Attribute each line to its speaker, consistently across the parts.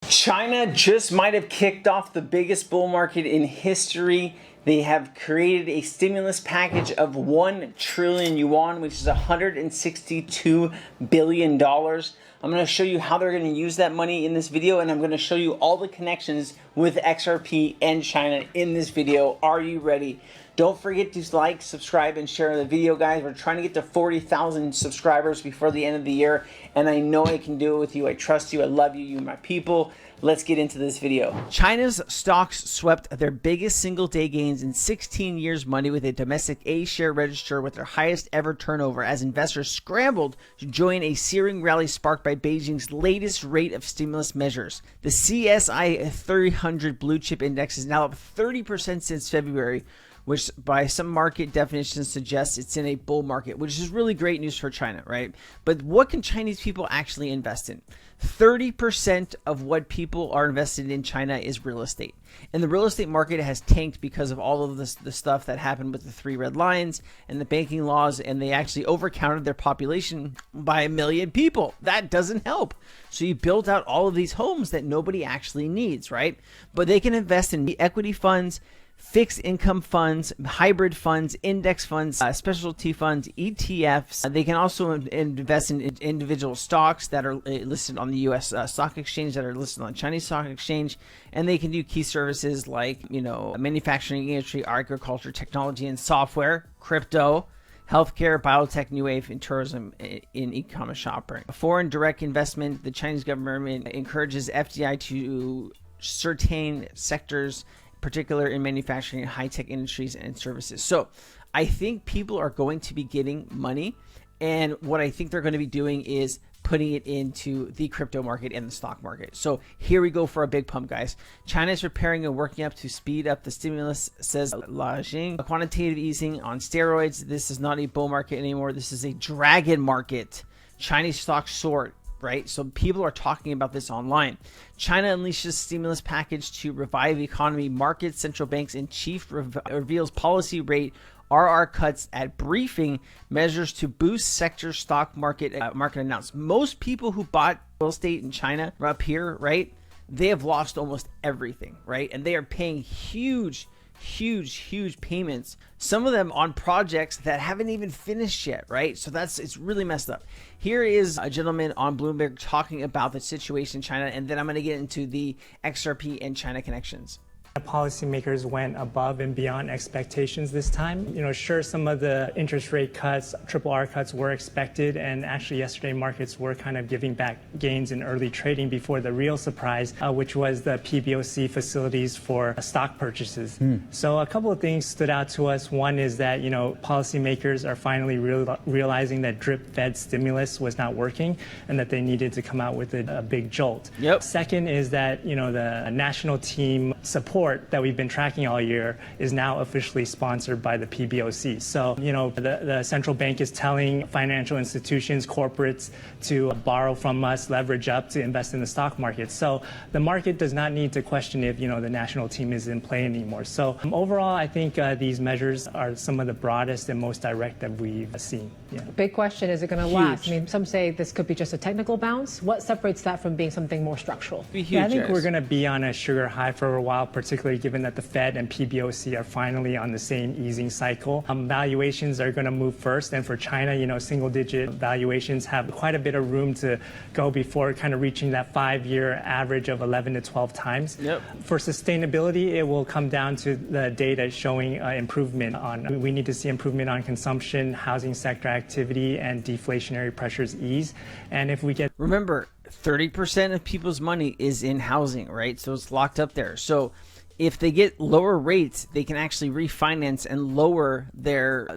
Speaker 1: China just might have kicked off the biggest bull market in history. They have created a stimulus package of 1 trillion yuan, which is $162 billion. I'm going to show you how they're going to use that money in this video, and I'm going to show you all the connections with XRP and China in this video. Are you ready? Don't forget to like, subscribe, and share the video, guys. We're trying to get to 40,000 subscribers before the end of the year, and I know I can do it with you. I trust you. I love you. You're my people. Let's get into this video. China's stocks swept their biggest single day gains in 16 years money with a domestic A-share register with their highest ever turnover as investors scrambled to join a searing rally sparked by Beijing's latest rate of stimulus measures. The CSI 300 blue chip index is now up 30% since February, which by some market definitions suggests it's in a bull market, which is really great news for China, right? But what can Chinese people actually invest in? 30% of what people are invested in China is real estate. And the real estate market has tanked because of all of the stuff that happened with the 3 red lines and the banking laws, and they actually overcounted their population by 1 million people. That doesn't help. So you built out all of these homes that nobody actually needs, right? But they can invest in equity funds, fixed income funds, hybrid funds, index funds, specialty funds, ETFs. They can also invest in individual stocks that are listed on the U.S. Stock Exchange, that are listed on the Chinese Stock Exchange, and they can do key services like, you know, manufacturing industry, agriculture, technology and software, crypto, healthcare, biotech, new wave, and tourism in e-commerce shopping. Foreign direct investment, the Chinese government encourages FDI to certain sectors, particular in manufacturing, high-tech industries and services. So I think people are going to be getting money, and what I think they're going to be doing is putting it into the crypto market and the stock market. So here we go for a big pump, guys. China is preparing and working up to speed up the stimulus, says La Jing. Quantitative easing on steroids. This is not a bull market anymore. This is a dragon market. Chinese stocks soared, right? So people are talking about this online. China unleashes stimulus package to revive economy. Markets, central banks, and chief reveals policy rate RR cuts at briefing. Measures to boost sector stock market. Market announced. Most people who bought real estate in China are up here, right? They have lost almost everything, right? And they are paying huge payments, some of them on projects that haven't even finished yet, right? So it's really messed up. Here is a gentleman on Bloomberg talking about the situation in China, and then I'm going to get into the XRP and China connections.
Speaker 2: Policymakers went above and beyond expectations this time. You know, sure, some of the interest rate cuts, triple R cuts were expected, and actually yesterday markets were kind of giving back gains in early trading before the real surprise, which was the PBOC facilities for stock purchases. So a couple of things stood out to us. One is that, you know, policymakers are finally realizing that drip fed stimulus was not working and that they needed to come out with a big jolt. Second is that, you know, the national team support that we've been tracking all year is now officially sponsored by the PBOC. So, you know, the central bank is telling financial institutions, corporates to borrow from us, leverage up to invest in the stock market. So the market does not need to question if, you know, the national team is in play anymore. So overall, I think these measures are some of the broadest and most direct that we've seen. Yeah.
Speaker 3: Big question, is it going to last? I mean, some say this could be just a technical bounce. What separates that from being something more structural?
Speaker 2: Yeah, I think we're going to be on a sugar high for a while, particularly given that the Fed and PBOC are finally on the same easing cycle. Valuations are going to move first, and for China, you know, single-digit valuations have quite a bit of room to go before kind of reaching that 5-year average of 11 to 12 times. For sustainability, it will come down to the data showing improvement on. We need to see improvement on consumption, housing sector activity, and deflationary pressures ease. And if we get,
Speaker 1: remember, 30% of people's money is in housing, right? So it's locked up there. So if they get lower rates, they can actually refinance and lower their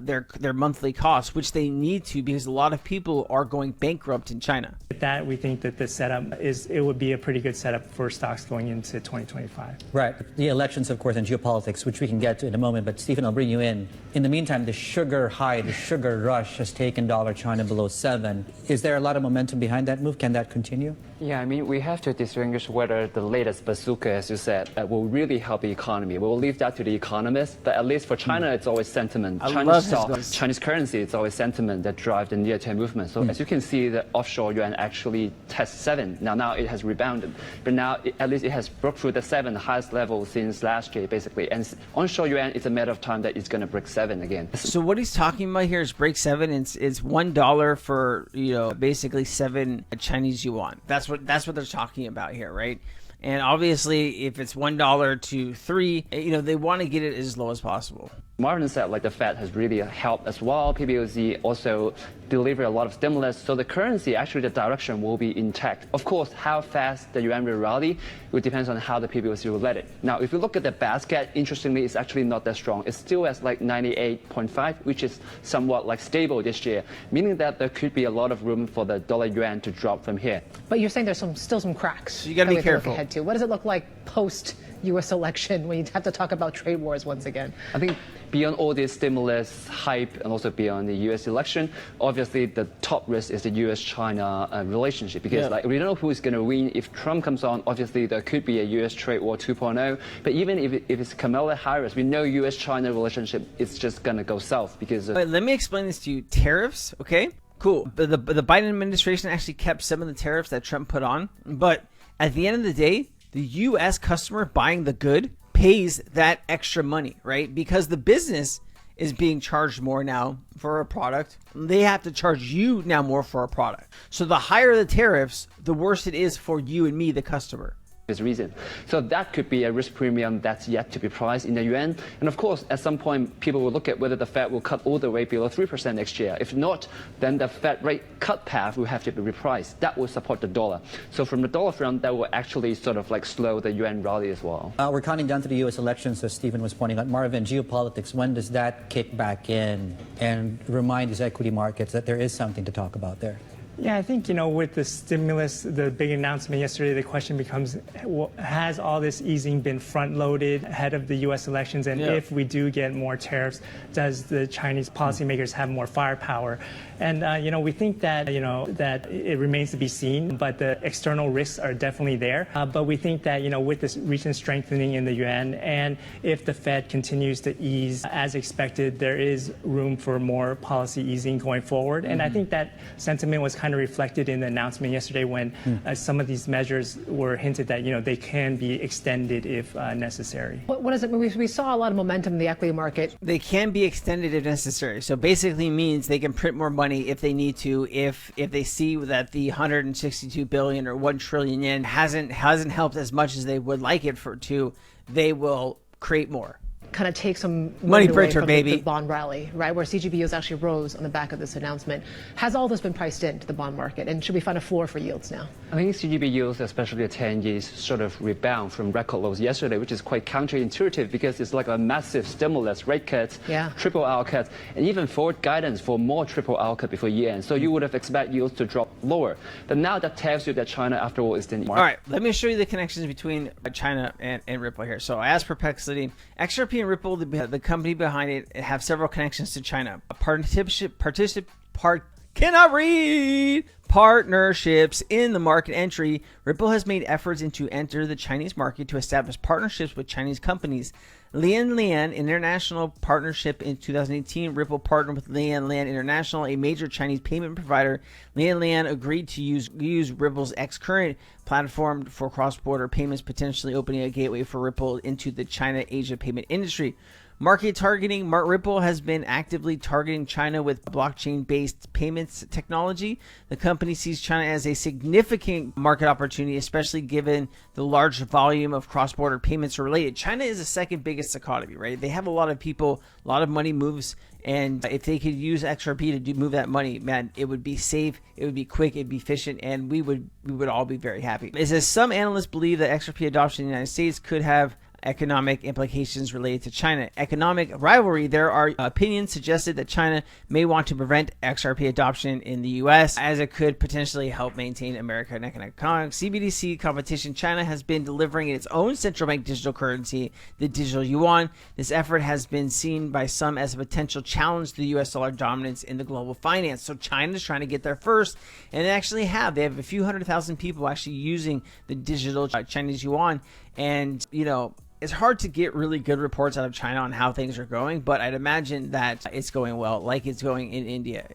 Speaker 1: monthly costs, which they need to, because a lot of people are going bankrupt in China.
Speaker 2: With that, we think that the setup it would be a pretty good setup for stocks going into 2025.
Speaker 4: Right. The elections, of course, and geopolitics, which we can get to in a moment. But Stephen, I'll bring you in. In the meantime, the sugar high, the sugar rush has taken dollar China below 7. Is there a lot of momentum behind that move? Can that continue?
Speaker 5: Yeah, I mean, we have to distinguish whether the latest bazooka, as you said, will really help help the economy. We will leave that to the economists, but at least for China, it's always sentiment.
Speaker 1: I
Speaker 5: Chinese
Speaker 1: love
Speaker 5: stock,
Speaker 1: this.
Speaker 5: Chinese currency, it's always sentiment that drive the near-term movement. So as you can see, the offshore yuan actually tests 7. Now it has rebounded, but now at least it has broke through the 7, the highest level since last year, basically. And onshore yuan, it's a matter of time that it's going to break 7 again.
Speaker 1: So what he's talking about here is break 7. It's $1 for, you know, basically 7 Chinese yuan. That's what they're talking about here, right? And obviously, if it's $1 to 3, you know, they want to get it as low as possible.
Speaker 5: Marvin said, like, the Fed has really helped as well. PBOC also delivered a lot of stimulus. So the currency, actually, the direction will be intact. Of course, how fast the yuan will rally, it depends on how the PBOC will let it. Now, if you look at the basket, interestingly, it's actually not that strong. It's still at like 98.5, which is somewhat like stable this year, meaning that there could be a lot of room for the dollar yuan to drop from here.
Speaker 3: But you're saying there's still some cracks.
Speaker 1: So you got to be careful.
Speaker 3: Ahead to. What does it look like post U.S. election when you have to talk about trade wars once again?
Speaker 5: I think beyond all this stimulus hype and also beyond the U.S. election, obviously the top risk is the U.S.-China relationship, because like we don't know who's going to win. If Trump comes on, obviously there could be a U.S. trade war 2.0. But even if it's Kamala Harris, we know U.S.-China relationship is just going to go south because of...
Speaker 1: Let me explain this to you. Tariffs, okay? Cool. The Biden administration actually kept some of the tariffs that Trump put on. But at the end of the day, the U.S. customer buying the good pays that extra money, right? Because the business is being charged more now for a product. They have to charge you now more for a product. So the higher the tariffs, the worse it is for you and me, the customer.
Speaker 5: Reason. So that could be a risk premium that's yet to be priced in the yuan. And of course, at some point, people will look at whether the Fed will cut all the way below 3% next year. If not, then the Fed rate cut path will have to be repriced. That will support the dollar. So from the dollar front, that will actually sort of like slow the yuan rally as well.
Speaker 4: We're counting down to the U.S. elections, as Stephen was pointing out. Marvin, geopolitics, when does that kick back in and remind these equity markets that there is something to talk about there?
Speaker 2: Yeah, I think, you know, with the stimulus, the big announcement yesterday, the question becomes, has all this easing been front-loaded ahead of the U.S. elections? And if we do get more tariffs, does the Chinese policymakers have more firepower? And, you know, we think that, you know, that it remains to be seen, but the external risks are definitely there. But we think that, you know, with this recent strengthening in the yuan, and if the Fed continues to ease as expected, there is room for more policy easing going forward. And I think that sentiment was kind of reflected in the announcement yesterday when some of these measures were hinted that, you know, they can be extended if necessary.
Speaker 3: What does it mean? We saw a lot of momentum in the equity market.
Speaker 1: They can be extended if necessary. So basically means they can print more money if they need to, if they see that the 162 billion or 1 trillion yen hasn't helped as much as they would like it to, they will create more.
Speaker 3: Kind of take some
Speaker 1: money
Speaker 3: away
Speaker 1: printer,
Speaker 3: from
Speaker 1: baby.
Speaker 3: the bond rally, right, where CGBUs actually rose on the back of this announcement. Has all this been priced into the bond market, and should we find a floor for yields now?
Speaker 5: I think CGB yields, especially the 10 years, sort of rebound from record lows yesterday, which is quite counterintuitive because it's like a massive stimulus, rate cuts, triple R cuts, and even forward guidance for more triple R cut before year end. So you would have expected yields to drop lower. But now that tells you that China, after all, is the market.
Speaker 1: All right, let me show you the connections between China and Ripple here. So I asked Perplexity, XRP and Ripple, the company behind it, have several connections to China. Partnerships in the market entry. Ripple has made efforts to enter the Chinese market to establish partnerships with Chinese companies. Lian International Partnership in 2018. Ripple partnered with Lian International, a major Chinese payment provider. Lian agreed to use Ripple's X-Current platform for cross-border payments, potentially opening a gateway for Ripple into the China-Asia payment industry. Market targeting. Ripple has been actively targeting China with blockchain-based payments technology. The company sees China as a significant market opportunity, especially given the large volume of cross-border payments related. China is the second biggest economy, right? They have a lot of people, a lot of money moves, and if they could use XRP to move that money, man, it would be safe, it would be quick, it'd be efficient, and we would all be very happy. It says some analysts believe that XRP adoption in the United States could have economic implications related to China. Economic rivalry. There are opinions suggested that China may want to prevent XRP adoption in the U.S. as it could potentially help maintain American economic CBDC competition. China has been delivering its own central bank digital currency, the digital yuan. This effort has been seen by some as a potential challenge to the U.S. dollar dominance in the global finance. So China is trying to get there first, and they actually have. They have a few 100,000 people actually using the digital Chinese yuan, and you know, it's hard to get really good reports out of China on how things are going, but I'd imagine that it's going well, like it's going in India.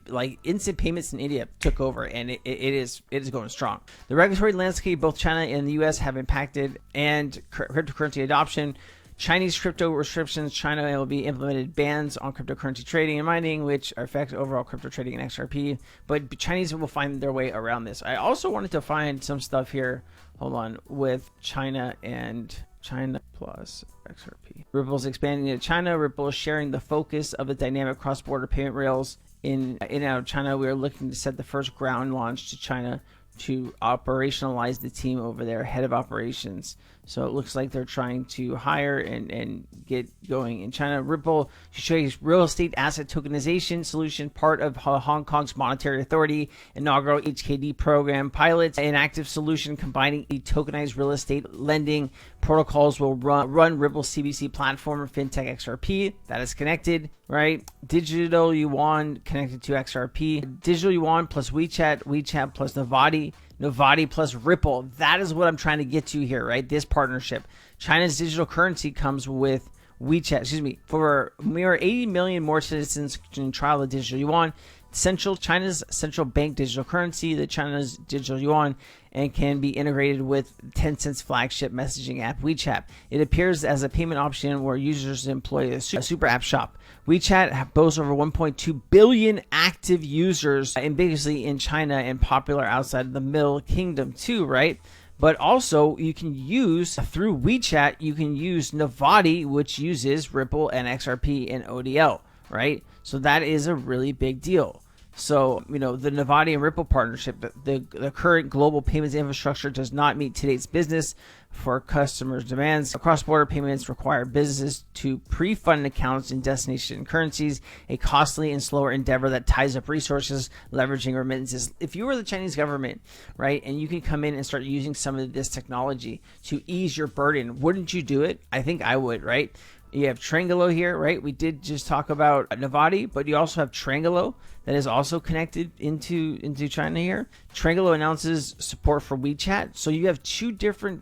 Speaker 1: Like instant payments in India took over, and it is going strong. The regulatory landscape, both China and the U.S. have impacted and cryptocurrency adoption. Chinese crypto restrictions. China will be implemented bans on cryptocurrency trading and mining, which affect overall crypto trading and XRP. But Chinese will find their way around this. I also wanted to find some stuff here. Hold on, with China and China plus XRP. Ripple's expanding into China. Ripple is sharing the focus of the dynamic cross-border payment rails in and out of China. We are looking to set the first ground launch to China to operationalize the team over there, head of operations. So it looks like they're trying to hire and get going in China. Ripple shows real estate asset tokenization solution, part of Hong Kong's Monetary Authority inaugural HKD program. Pilots an active solution combining the tokenized real estate lending protocols will run Ripple CBC platform fintech XRP that is connected, right? Digital Yuan connected to XRP. Digital Yuan plus WeChat, WeChat plus Novati plus Ripple. That is what I'm trying to get to here, right? This partnership. China's digital currency comes with WeChat. For mere 80 million more citizens can trial the digital yuan. China's central bank digital currency, the China's digital yuan, and can be integrated with Tencent's flagship messaging app, WeChat. It appears as a payment option where users employ a super app shop. WeChat boasts over 1.2 billion active users, and basically in China and popular outside of the Middle Kingdom too, right? But also you can use, through WeChat, you can use Novati, which uses Ripple and XRP and ODL, right? So that is a really big deal. So, the Novati and Ripple partnership, the current global payments infrastructure does not meet today's business for customers' demands. Cross-border payments require businesses to pre-fund accounts in destination currencies, a costly and slower endeavor that ties up resources, leveraging remittances. If you were the Chinese government, right, and you can come in and start using some of this technology to ease your burden, wouldn't you do it? I think I would, right? You have Trangolo here, right? We did just talk about Novati, but you also have Trangolo that is also connected into China here. Trangolo announces support for WeChat. So you have two different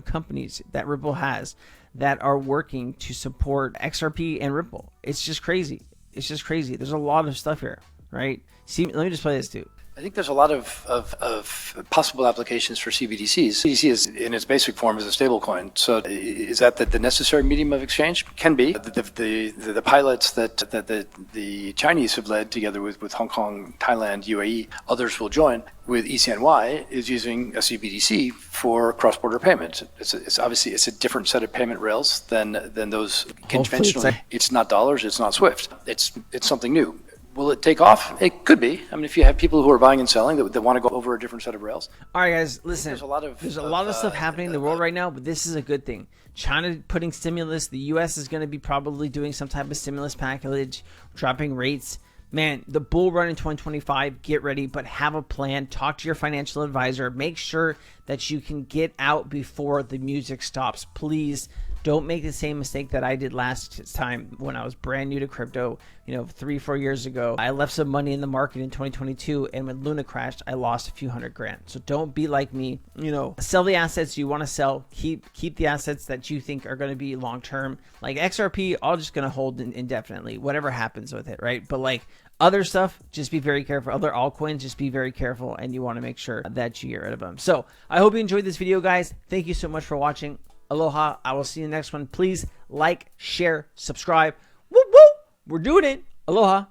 Speaker 1: companies that Ripple has that are working to support XRP and Ripple. It's just crazy. It's just crazy. There's a lot of stuff here, right? See, let me just play this too.
Speaker 6: I think there's a lot of possible applications for CBDCs. CBDC is, in its basic form, is a stablecoin. So is that the necessary medium of exchange? Can be. The pilots that the Chinese have led together with Hong Kong, Thailand, UAE, others will join with ECNY is using a CBDC for cross-border payments. It's obviously a different set of payment rails than those conventional. It's not dollars. It's not SWIFT. It's something new. Will it take off? It could be. I mean, if you have people who are buying and selling that want to go over a different set of rails.
Speaker 1: All right, guys, listen.
Speaker 6: There's a lot of
Speaker 1: stuff happening in the world right now, but this is a good thing. China putting stimulus. The U.S. is going to be probably doing some type of stimulus package, dropping rates. Man, the bull run in 2025, get ready, but have a plan. Talk to your financial advisor. Make sure that you can get out before the music stops. Please don't make the same mistake that I did last time when I was brand new to crypto, 3-4 years ago. I left some money in the market in 2022, and when Luna crashed, I lost a few $100,000. So don't be like me. Sell the assets you want to sell. Keep the assets that you think are going to be long term. Like XRP, I'm just going to hold indefinitely, whatever happens with it, right? But like other stuff, just be very careful. Other altcoins, just be very careful, and you want to make sure that you get rid of them. So I hope you enjoyed this video, guys. Thank you so much for watching. Aloha. I will see you in the next one. Please like, share, subscribe. Woo woo. We're doing it. Aloha.